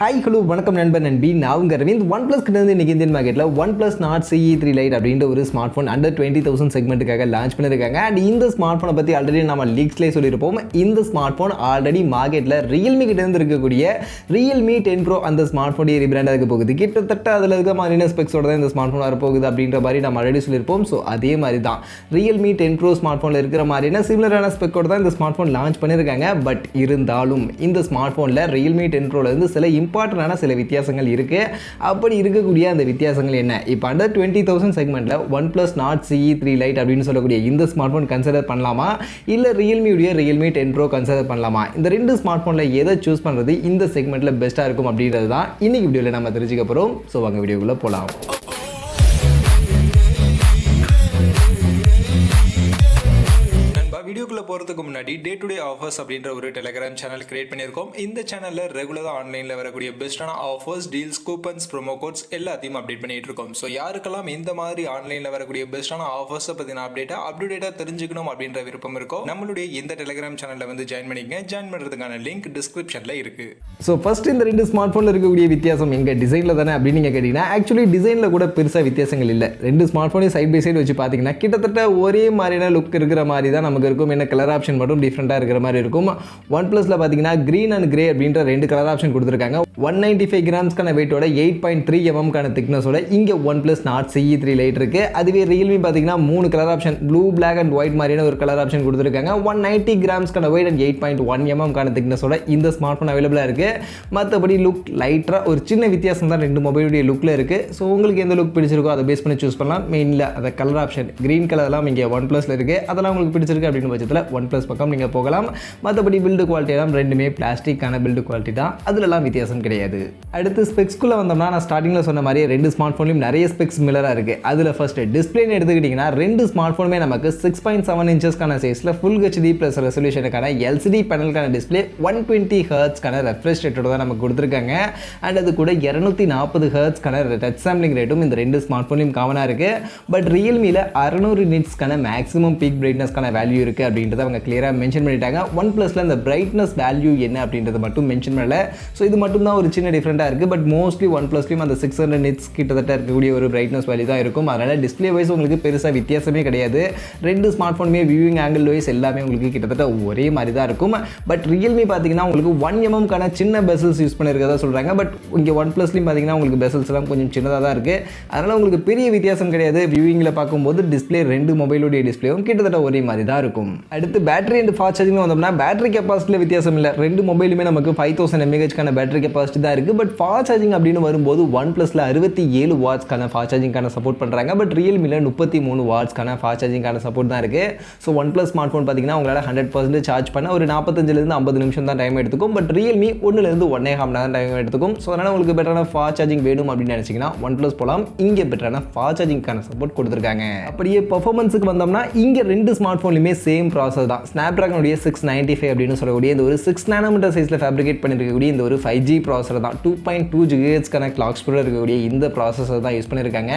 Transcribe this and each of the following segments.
Hi, hello, வணக்கம் நண்பன் நண்பி. நான் உங்க அரவிந்த். OnePlus கிட்ட இருந்து இன்னைக்கு இந்தியன் மார்க்கெட்ல OnePlus Nord CE3 Lite அப்படின்ற ஒரு ஸ்மார்ட் போன் அண்டர் 20,000 செக்மெண்ட்டுக்காக லான்ச் பண்ணிருக்காங்க. அண்ட் இந்த ஸ்மார்ட் போனை பத்தி ஆல்ரெடி நம்ம லீக்ஸ்லேயே சொல்லியிருப்போம். இந்த ஸ்மார்ட் போன் ஆல்ரெடி மார்க்கெட்ல Realme கிட்ட இருந்து இருக்கக்கூடிய Realme 10 Pro அந்த ஸ்மார்ட் போன் ரீபிராண்ட் ஆக போகுது. கிட்டத்தட்ட அதில் இருக்க மாதிரியான ஸ்பெக்ஸோட தான் இந்த ஸ்மார்ட் போன் வரப்போகுது அப்படின்ற மாதிரி நம்ம ஆல்ரெடி சொல்லியிருப்போம். ஸோ அதே மாதிரி தான் Realme 10 Pro ஸ்மார்ட் போனில் இருக்கிற மாதிரியான சிமிலரான ஸ்பெக்கோட தான் இந்த ஸ்மார்ட் போன் லான்ச் பண்ணியிருக்காங்க. பட் இருந்தாலும் இந்த ஸ்மார்ட் போனில் Realme 10 Proல இருந்து சில இம்பார்ட்டன்டான சில வித்தியாசங்கள் இருக்கு. அப்படி இருக்கக்கூடிய அந்த வித்தியாசங்கள் என்ன? இப்போ under 20,000 செக்மெண்ட்ல OnePlus Nord CE3 Lite அப்படின்னு சொல்லக்கூடிய இந்த ஸ்மார்ட் போன் கன்சிடர் பண்ணலாமா, இல்ல Realme Realme 10 Pro கன்சிடர் பண்ணலாமா? இந்த ரெண்டு ஸ்மார்ட் போன்ல எதை சூஸ் பண்றது இந்த செக்மெண்ட்ல பெஸ்டா இருக்கும் அப்படின்றது தான் இன்னைக்கு வீடியோல நம்ம தெரிஞ்சுக்க போறோம். ஸோ வாங்க வீடியோக்குள்ள போலாம். வீடியோக்குள்ள போகிறதுக்கு முன்னாடி டே டு டே ஆஃபர்ஸ் அப்படின்ற ஒரு டெலிகிராம் சேனல் கிரியேட் பண்ணியிருக்கோம். இந்த சேனலில் ரெகுலராக ஆன்லைனில் வரக்கூடிய பெஸ்ட்டான offers, deals, coupons, promo quotes எல்லாத்தையும் அப்டேட் பண்ணிட்டு இருக்கோம். ஸோ யாருக்கெல்லாம் இந்த மாதிரி ஆன்லைனில் வரக்கூடிய பெஸ்ட்டான ஆஃபர்ஸை பற்றின அப்டேட்டாக தெரிஞ்சுக்கணும் அப்படின்ற விருப்பம் இருக்கும், நம்மளுடைய இந்த டெலிகிராம் சேனலில் வந்து ஜாயின் பண்ணிக்கங்க. ஜாயின் பண்ணுறதுக்கான லிங்க் டிஸ்கிரிப்ஷனில் இருக்கு. ஸோ ஃபர்ஸ்ட் இந்த ரெண்டு ஸ்மார்ட் ஃபோனில் இருக்கக்கூடிய வித்தியாசம் எங்க டிசைனில் தானே அப்படின்னு நீங்கள் கேட்டிங்கன்னா, ஆக்சுவலி டிசைனில் கூட பெருசாக வித்தியாசங்கள் இல்லை. ரெண்டு ஸ்மார்ட் ஃபோனையும் சைட் பை சைடு வச்சு பார்த்தீங்கன்னா கிட்டத்தட்ட ஒரே மாதிரியான லுக் இருக்கிற மாதிரி தான் நமக்கு இருக்கும். என்ன கலர் ஆப்ஷன் மட்டும் டிஃப்ரெண்டா இருக்கிற மாதிரி இருக்கும். OnePlusல பாத்தீங்கன்னா கிரீன் அண்ட் கிரே அப்படின்ற ரெண்டு கலர் ஆப்ஷன் கொடுத்திருக்காங்க. 195 கிராம்ஸ்க்கான வெயிட்டோட 8.3 mm கான திக்னஸோட இங்க OnePlus Nord CE3 Lite இருக்கு. அதுவே Realme பாத்தீங்கன்னா மூணு colour option, blue, black and white மாதிரியான ஒரு கலர் ஆப்ஷன் கொடுத்திருக்காங்க. 190 கிராம்ஸ்க்கான வெயிட் அண்ட் 8.1 mm கான திக்னஸோட இந்த ஸ்மார்ட் போன் அவைலபிளா இருக்கு. மற்றபடி லுக் லைட்டரா ஒரு சின்ன வித்தியாசம் தான் ரெண்டு மொபைலுடைய லுக்ல இருக்கு. ஸோ உங்களுக்கு எந்த லுக் பிடிச்சிருக்கோ அதை பேஸ் பண்ணி சூஸ் பண்ணலாம். மெயின்ல அந்த கலர் ஆப்ஷன் கிரீன் கலர் எல்லாம் இங்க OnePlusல இருக்கு. அதெல்லாம் உங்களுக்கு பிடிச்சிருக்கு அப்படின்னு பட்சத்தில் OnePlus பக்கம் நீங்கள் போகலாம். மற்றபடி பில்டு குவாலிட்டி எல்லாம் ரெண்டுமே பிளாஸ்டிக்கான பில்டு குவாலிட்டி தான், அதுலலாம் வித்தியாசம் கிடையாது. அடுத்து ஸ்பெக்ஸ்குள்ளே வந்தோம்னா, நான் ஸ்டார்டிங்கில் சொன்ன மாதிரி ரெண்டு ஸ்மார்ட் ஃபோன்லையும் நிறைய ஸ்பெக்ஸ் மில்லராக இருக்குது. அதில் ஃபர்ஸ்ட் டிஸ்பிளேன்னு எடுத்துக்கிட்டிங்கன்னா ரெண்டு ஸ்மார்ட் ஃபோனுமே நமக்கு 6.7 இன்ச்சஸ்க்கான சைஸில் ஃபுல் HD ப்ளஸ் ரெசல்யூஷனுக்கான LCD பேனலுக்கான டிஸ்பிளே 120 ஹெர்ட்ஸ்க்கான ரெஃப்ரெஷ் ரேட்டோட தான் நமக்கு கொடுத்துருக்காங்க. அண்ட் அது கூட 240 ஹெர்ட்ஸ்க்கான டச் சாம்பிளிங் ரேட்டும் இந்த ரெண்டு ஸ்மார்ட் ஃபோன்லையும் காமனாக இருக்குது. பட் ரியல்மியில் 600 நிட்ஸ்க்கான மேக்ஸிமம் பீக் பிரைட்னஸ்க்கான வேல்யூ இருக்குது அப்படின்றத அவங்க கிளியராக மென்ஷன் பண்ணிட்டாங்க. OnePlusல இந்த பிரைட்னஸ் வேல்யூ என்ன அப்படின்றத மட்டும் மென்ஷன் பண்ணல. ஸோ இது மட்டும் தான் ஒரு சின்ன டிஃப்ரெண்டாக இருக்குது. பட் மோஸ்ட்லி OnePlusலையும் அந்த 600 நிட்ஸ் கிட்டத்தட்ட இருக்கக்கூடிய ஒரு பிரைட்னஸ் வேல்யூ தான் இருக்கும். அதனால் டிஸ்பிளே வைஸ் உங்களுக்கு பெருசாக வித்தியாசமே கிடையாது. ரெண்டு ஸ்மார்ட் ஃபோனுமே வியூவிங் ஆங்கிள் வைஸ் எல்லாமே உங்களுக்கு கிட்டத்தட்ட ஒரே மாதிரி தான் இருக்கும். பட் Realme பார்த்தீங்கன்னா உங்களுக்கு 1 mm கான சின்ன பெசல்ஸ் யூஸ் பண்ணியிருக்கதா சொல்கிறாங்க. பட் இங்கே OnePlusலையும் பார்த்தீங்கன்னா உங்களுக்கு பெசல்ஸ் எல்லாம் கொஞ்சம் சின்னதாக தான் இருக்குது. அதனால் உங்களுக்கு பெரிய வித்தியாசம் கிடையாது. வியூவிங்கில் பார்க்கும்போது டிஸ்பிளே ரெண்டு மொபைலுடைய டிஸ்பிளேவும் கிட்டத்தட்ட ஒரே மாதிரி தான் இருக்கும். அடுத்து பேட்டரி அண்ட் ஃபாஸ்ட் சார்ஜிங் வந்தோம்னா பேட்டரி கெப்பாசிட்டியில் வித்தியாசம் இல்லை. ரெண்டு மொபைலுமே நமக்கு 5000 mAh கான பேட்டரி கெப்பாசிட்டி தான் இருக்குது. பட் ஃபாஸ்ட் சார்ஜிங் அப்படின்னு வரும்போது OnePlusல 67 வாட்ஸ்க்கான ஃபாஸ்ட் சார்ஜிங்கான சப்போர்ட் பண்ணுறாங்க. பட் Realmeல 33 வாட்ஸ்க்கான ஃபாஸ்ட் சார்ஜிங்கான சப்போர்ட் தான் இருக்குது. ஸோ OnePlus ஸ்மார்ட் ஃபோன் பார்த்தீங்கன்னா உங்களால் 100% சார்ஜ் பண்ண ஒரு 45 50 நிமிஷம் தான் டைம் எடுத்துக்கும். பட் Realme 1 1.5 மணி நேரம் டைம் எடுத்துக்கும். ஸோ அதனால் உங்களுக்கு பெட்டரான ஃபாஸ்ட் சார்ஜிங் வேணும் அப்படின்னு நினச்சிங்கன்னா OnePlus போகலாம். இங்கே பெட்டரான ஃபாஸ்ட் சார்ஜிங்கான சப்போர்ட் கொடுத்துருக்காங்க. அப்படியே பர்ஃபார்மன்ஸுக்கு வந்தோம்னா இங்கே ரெண்டு ஸ்மார்ட் ஃபோன்லையுமே சேம் ப்ராசஸ் தான். Snapdragon 695 அப்படின்னு சொல்லக்கூடிய இந்த ஒரு 6 nm சைஸில் ஃபேப்ரிகேட் பண்ணியிருக்கக்கூடிய இந்த ஒரு 5G ப்ராசஸர் தான். 2.2 GHz கிளாக் ஸ்பீடில் இருக்கக்கூடிய இந்த ப்ராசஸர் தான் யூஸ் பண்ணியிருக்காங்க.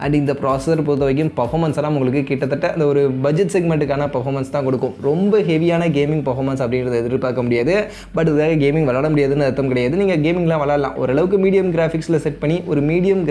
அண்ட் இந்த ப்ராசஸர் பொறுத்த வரைக்கும் பர்ஃபார்மன்ஸ் எல்லாம் உங்களுக்கு கிட்டத்தட்ட அந்த ஒரு பட்ஜெட் செக்மெண்ட்டுக்கான பர்ஃபார்மன்ஸ் தான் கொடுக்கும். ரொம்ப ஹெவியான கேமிங் பர்ஃபார்மன்ஸ் அப்படின்றத எதிர்பார்க்க முடியாது. பட் இதுக்காக கேமிங் விளாட முடியாதுன்னு அர்த்தம் கிடையாது. நீங்கள் கேமிங்லாம் விளாடலாம். ஓரளவுக்கு மீடியம் கிராஃபிக்ஸில் செட் பண்ணி ஒரு மீடியம்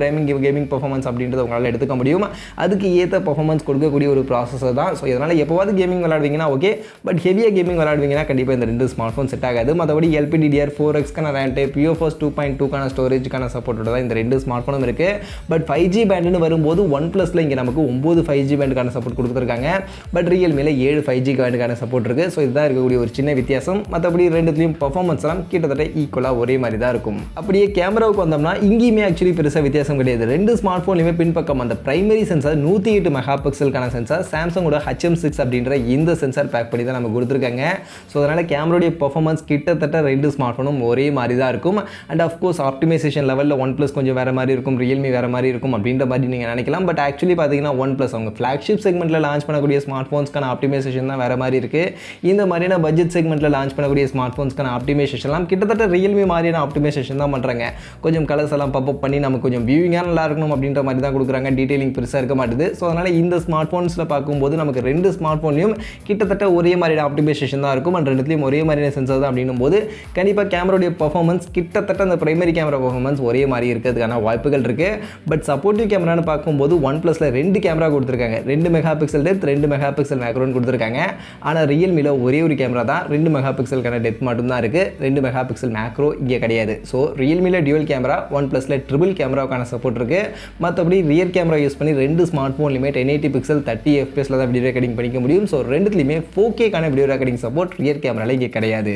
கேமிங் பர்ஃபார்மன்ஸ் அப்படின்றத உங்களால் எடுத்துக்க முடியும். அதுக்கு ஏற்ற பர்ஃபார்மன்ஸ் கொடுக்கக்கூடிய ஒரு ப்ராசஸர் தான். ஸோ இதனால் எப்போவாது கேமிங் விளாடுவீங்கன்னா ஓகே, பட் ஹெவியாக கேமிங் விளாடுவீங்கன்னா கண்டிப்பாக இந்த ரெண்டு ஸ்மார்ட் ஃபோன் செட் ஆகாது. மற்றபடி LPDDR4X ரேம் டைப், UFS 2.2 ஸ்டோரேஜ்க்கான சப்போர்ட்டோட தான் இந்த ரெண்டு ஸ்மார்ட் ஃபோனும் இருக்குது. பட் 5G பேண்டுன்னு வரும்போது OnePlusல இங்கே நமக்கு 9 5G பேண்டுக்கான சப்போர்ட் கொடுத்துருக்காங்க. பட் Realmeல 7 5G பேண்டுக்கான சப்போர்ட் இருக்குது. ஸோ இதுதான் இருக்கக்கூடிய ஒரு சின்ன வித்தியாசம். மற்றபடி ரெண்டுத்துலையும் பர்ஃபார்மன்ஸ் எல்லாம் கிட்டத்தட்ட ஈக்குவலாக ஒரே மாதிரி தான் இருக்கும். அப்படியே கேமராவுக்கு வந்தோம்னா இங்கேயுமே ஆக்சுவலி பெருசாக வித்தியாசம் கிடையாது. ரெண்டு ஸ்மார்ட் ஃபோன்லையுமே பின்பக்கம் அந்த பிரைமரி சென்சார் 108 மெகா பிக்சலுக்கான சென்சார் சாம்சங்கோட HM6 அப்படின்ற இந்த சென்சார் பேக் பண்ணி தான் நம்ம கொடுத்துருக்காங்க. ஸோ அதனால் கேமராவுடைய பர்ஃபார்மன்ஸ் கிட்டத்தட்ட ரெண்டு ஸ்மார்ட் ஃபோனும் ஒரே மாதிரி தான் இருக்கும். அண்ட் ஆஃப்கோர்ஸ் ஆப்டிமைசேஷன் லெவலில் OnePlus கொஞ்சம் வேறு மாதிரி இருக்கும், Realme வேறு மாதிரி இருக்கும் அப்படின்ற மாதிரி நீங்கள் நினைக்கலாம். பட் ஆக்சுவலி பார்த்தீங்கன்னா OnePlus அவங்க ஃப்ளாக்ஷிப் செக்மெண்ட்டில் லான்ச் பண்ணக்கூடிய ஸ்மார்ட் ஃபோன்ஸ்க்கான ஆப்டிமைசேஷன் தான் வேறு மாதிரி இருக்குது. இந்த மாதிரியான பட்ஜெட் செக்மெண்ட்டில் லான்ச் பண்ணக்கூடிய ஸ்மார்ட் ஃபோன்ஸ்க்கான ஆப்டிமைசேஷன்லாம் கிட்டத்தட்ட Realme மாதிரியான ஆப்டிமைசேஷன் தான் பண்ணுறாங்க. கொஞ்சம் கலர்ஸ் எல்லாம் பப்அப் பண்ணி நமக்கு கொஞ்சம் வியூவிங்காக நல்லா இருக்கணும் அப்படின்ற மாதிரி தான் கொடுக்குறாங்க. டீட்டெயிலிங் பெருசாக இருக்க மாட்டுது. ஸோ அதனால் இந்த ஸ்மார்ட் ஃபோன்ஸில் பார்க்கும்போது நமக்கு ரெண்டு ஸ்மார்ட் ஃபோன்லையும் கிட்டத்தட்ட ஒரே மாதிரியான ஆப்டிமைசேஷன் தான் இருக்கும். அண்ட் ரெண்டுத்துலையும் ஒரே மாதிரியான சென்சார் தான் அப்படின்னும் போது கண்டிப்பாக கேமராவுடைய பர்ஃபார்மன்ஸ் கிட்ட கிட்டத்தட்ட அந்த பிரைமரி கேமரா பெர்ஃபார்மன்ஸ் ஒரே மாதிரி இருக்கிறதுக்கான வாய்ப்புகள் இருக்குது. பட் சப்போர்ட்டிவ் கேமரான்னு பார்க்கும்போது OnePlusல 2 கேமரா கொடுத்துருக்காங்க. 2 mega pixel depth, 2 mega pixel மேக்ரோன்னு கொடுத்துருக்காங்க. ஆனால் ரியல்மியில் ஒரே ஒரு கேமரா தான், 2 மெகா பிக்சலுக்கான டெப்த் மட்டும்தான் இருக்குது, 2 மெகா பிக்சல் மேக்ரோ இங்கே கிடையாது. ஸோ ரியல்மியில் டியூவல் கேமரா, OnePlusல ட்ரிபிள் கேமராவுக்கான சப்போர்ட் இருக்குது. மற்றபடி ரியர் கேமரா யூஸ் பண்ணி 2 ஸ்மார்ட் ஃபோன்லையுமே 1080 பிக்சல் 30 FPS தான் வீடியோ ரெக்கார்டிங் பண்ணிக்க முடியும். ஸோ ரெண்டுத்துலையுமே 4K video recording support rear கேமராவில் இங்கே கிடையாது.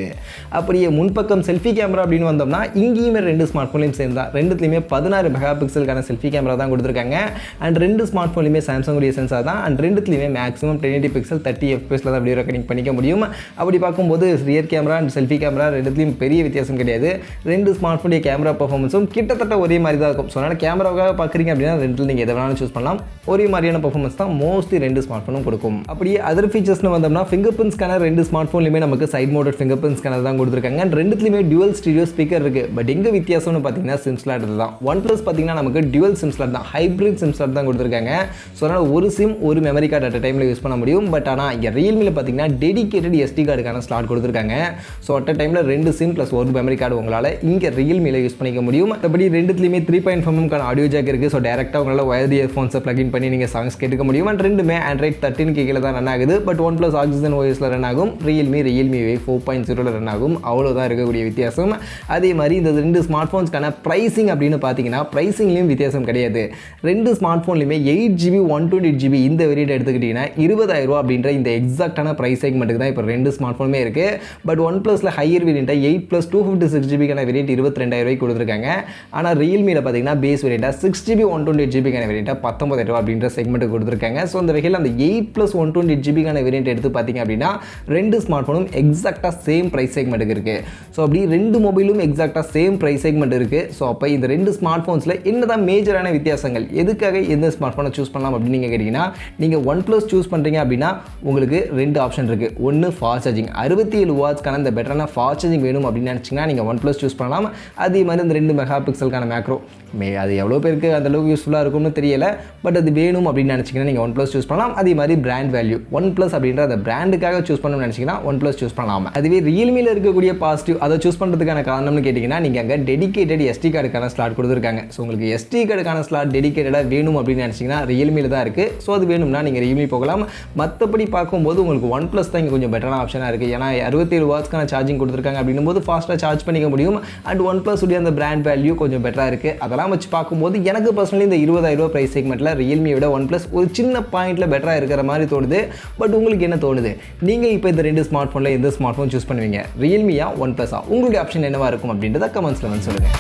அப்படியே முன்பக்கம் செல்ஃபி கேமரா அப்படின்னு வந்தோம்னா இங்கேயுமே 2 ஸ்மார்ட் ஃபோன்லையும் சேர்ந்து தான், ரெண்டுத்துலையுமே 16 மெகா பிக்சலுக்கான செல்ஃபி கேமரா தான் கொடுத்துருக்காங்க. அண்ட் 2 ஸ்மார்ட் ஃபோன்லையுமே சாம்சங் உடைய சென்சார் தான். அண்ட் ரெண்டுத்துலையுமே மேக்ஸிமம் 1080 பிக்சல் 30 FPS தான் வீடியோ ரெக்கார்டிங் பண்ணிக்க முடியும். அப்படி பார்க்கும்போது rear camera and selfie camera ரெண்டுத்துலையும் பெரிய வித்தியாசம் கிடையாது. 2 ஸ்மார்ட் ஃபோனுடைய கேமரா பர்ஃபார்மன்ஸும் கிட்டத்தட்ட ஒரே மாதிரி தான் இருக்கும். ஸோ அதனால் கேமராவாக பார்க்குறீங்க அப்படின்னா ரெண்டில் நீங்கள் எதை வேணாலும் சூஸ் பண்ணலாம். ஒரே மாதிரியான பர்ஃபார்மன்ஸ் தான் மோஸ்ட்லி 2 ஸ்மார்ட் ஃபோனும் கொடுக்கும். அப்படியே அதர் ஃபீச்சர்ஸ்னு வந்தோம்னா ஃபிங்கர் பிரிண்ட் ஸ்கேனர் 2 ஸ்மார்ட் ஃபோன்லையுமே நமக்கு side mounted fingerprint scanner தான் கொடுத்துருக்காங்க. அண்ட் ரெண்டுத்துலையுமே டியூவல் ஸ்டீரியோ ஸ்பீக்கர் இருக்குது. பட் எங்கே வித்தியாசம்னு பார்த்தீங்கன்னா சிம் ஸ்லாட் தான். OnePlus பார்த்தீங்கன்னா நமக்கு டியூவல் சிம் ஸ்லாட் தான், ஹைப்ரிட் சிம் ஸ்லாட் தான் கொடுத்துருக்காங்க. ஸோ அதனால் ஒரு சிம் ஒரு மெமரி கார்டு அட் டைமில் யூஸ் பண்ண முடியும். பட் ஆனால் இங்கே ரியல்மியில் பார்த்தீங்கன்னா டெடிகேட்டட் SD கார்டுக்கான ஸ்லாட் கொடுத்துருக்காங்க. ஸோ அட் டைமில் 2 சிம் ப்ளஸ் ஒரு மெமரி கார்டு உங்களால் இங்கே ரியல்மியில் யூஸ் பண்ணிக்க முடியும். மற்றபடி ரெண்டுத்துலையுமே 3.5mm ஆடியோ ஜாக் இருக்குது. ஸோ டேரெக்டாக உங்களால் வயர்டு இயர்ஃபோன்ஸை ப்ளக்இன் பண்ணி நீங்கள் சாங்ஸ் கேட்டுக்க முடியும். அண்ட் ரெண்டுமே Android 13 கீழே தான் ரன் ஆகுது. பட் OnePlus Oxygen OSல ரன் ஆகும், Realme 4.0 ரன் ஆகும். அவ்வளோதான் இருக்கக்கூடிய வித்தியாசம். அதே மாதிரி இந்த 2 ஸ்மார்ட் ஃபோன்ஸ்க்கான ப்ரைஸிங் அப்படின்னு பார்த்தீங்கன்னா ப்ரைஸிங்லேயும் வித்தியாசம் கிடையாது. 2 ஸ்மார்ட் ஃபோன்லையுமே 8GB 128GB இந்த வேரியண்ட் எடுத்துக்கிட்டிங்கன்னா 20,000 அப்படின்ற இந்த எக்ஸாக்டான ப்ரைஸ் செக்மெண்ட்டுக்கு தான் இப்போ 2 ஸ்மார்ட் ஃபோனுமே இருக்குது. பட் OnePlusல ஹையர் வேரியண்ட்டை 8+ 256GB வேரியண்ட் 22,000 கொடுத்துருக்காங்க. ஆனால் ரியல்மியில் பார்த்தீங்கன்னா பேஸ் வேரியண்ட்டாக 6GB 128GB வேரியண்ட்டாக 19,000 அப்படின்ற செக்மெண்ட்டு கொடுத்துருக்காங்க. ஸோ அந்த வகையில் அந்த 8+ 128GB வேரியண்ட் எடுத்து பார்த்தீங்க அப்படின்னா 2 ஸ்மார்ட் ஃபோனும் எக்ஸாக்டாக சேம் ப்ரைஸ் செக்மெண்ட்டுக்கு இருக்குது. ஸோ அப்படி 2 மொபைலும் எக்ஸாக்டாக சேம் ப்ரைஸ் செக்மெண்ட் இருக்குது. ஸோ அப்போ இந்த 2 ஸ்மார்ட் ஃபோன்ஸில் என்னதான் மேஜரான வித்தியாசங்கள், எதுக்காக எந்த ஸ்மார்ட் ஃபோனை சூஸ் பண்ணலாம் அப்படின்னு நீங்கள் கேட்டிங்கன்னா, நீங்கள் OnePlus சூஸ் பண்ணுறீங்க அப்படின்னா உங்களுக்கு 2 ஆப்ஷன் இருக்குது. ஒன்று ஃபாஸ்ட் சார்ஜிங், 67 வாட்ஸ்க்கான இந்த பெட்டரான ஃபாஸ்ட் சார்ஜிங் வேணும் அப்படின்னு நினச்சிங்கன்னா நீங்கள் OnePlus சூஸ் பண்ணலாம். அதே மாதிரி இந்த 2 மெகா பிக்சலுக்கான மேக்ரோ அது எவ்வளோ பேருக்கு அந்த அளவுக்கு யூஸ்ஃபுல்லாக இருக்கும்னு தெரியல. பட் அது வேணும் அப்படின்னு நினச்சிங்கன்னா நீங்கள் OnePlus சூஸ் பண்ணலாம். அதே மாதிரி பிராண்ட் வேல்யூ OnePlus அப்படின்ற அந்த பிராண்டுக்காக சூஸ் பண்ணணும்னு நினச்சிங்கன்னா OnePlus சூஸ் பண்ணலாம். அதுவே ரியல்மியில் இருக்கக்கூடிய பாசிட்டிவ் அதை சூஸ் பண்ணுறதுக்கான காரணம்னு கேட்டிங்கன்னா, நீங்கள் அங்கே டெடிகேட்டட் SD கார்டுக்கான ஸ்லாட் கொடுத்துருக்காங்க. ஸோ உங்களுக்கு SD கார்டுக்கான ஸ்லாட் டெடிகேட்டடாக வேணும் அப்படின்னு நினச்சிங்கன்னா ரியல்மியில் தான் இருக்குது. ஸோ அது வேணும்னா நீங்கள் ரியல்மி போகலாம். மற்றபடி பார்க்கும்போது உங்களுக்கு OnePlus தான் இங்கே கொஞ்சம் பெட்டரான ஆப்ஷனாக இருக்குது. ஏன்னா 67 வாட்ஸ்க்கான சார்ஜிங் கொடுத்துருக்காங்க அப்படின்னும் போது ஃபாஸ்ட்டாக சார்ஜ் பண்ணிக்க முடியும். அண்ட் OnePlus உடைய அந்த பிராண்ட் வேல்யூ கொஞ்சம் பெட்டராக இருக்குது. அதெல்லாம் வச்சு பார்க்கும்போது எனக்கு பர்சனலி இந்த 20,000 ப்ரைஸ் செக்மெண்ட்டில் ரியல்மியை விட OnePlus ஒரு சின்ன பாயிண்ட்டில் பெட்டராக இருக்கிற மாதிரி தோணுது. பட் உங்களுக்கு என்ன தோணுது? நீங்கள் இப்போ இந்த 2 ஸ்மார்ட் ஃபோனில் எந்த ஸ்மார்ட் ஃபோன் சூஸ் பண்ணுவீங்க? ரியல்மியா OnePlusஆ? உங்களுடைய ஆப்ஷன் என்னவாக இருக்கும் அப்படின்றத கமெண்ட்ஸில் வந்து சொல்லுங்கள்.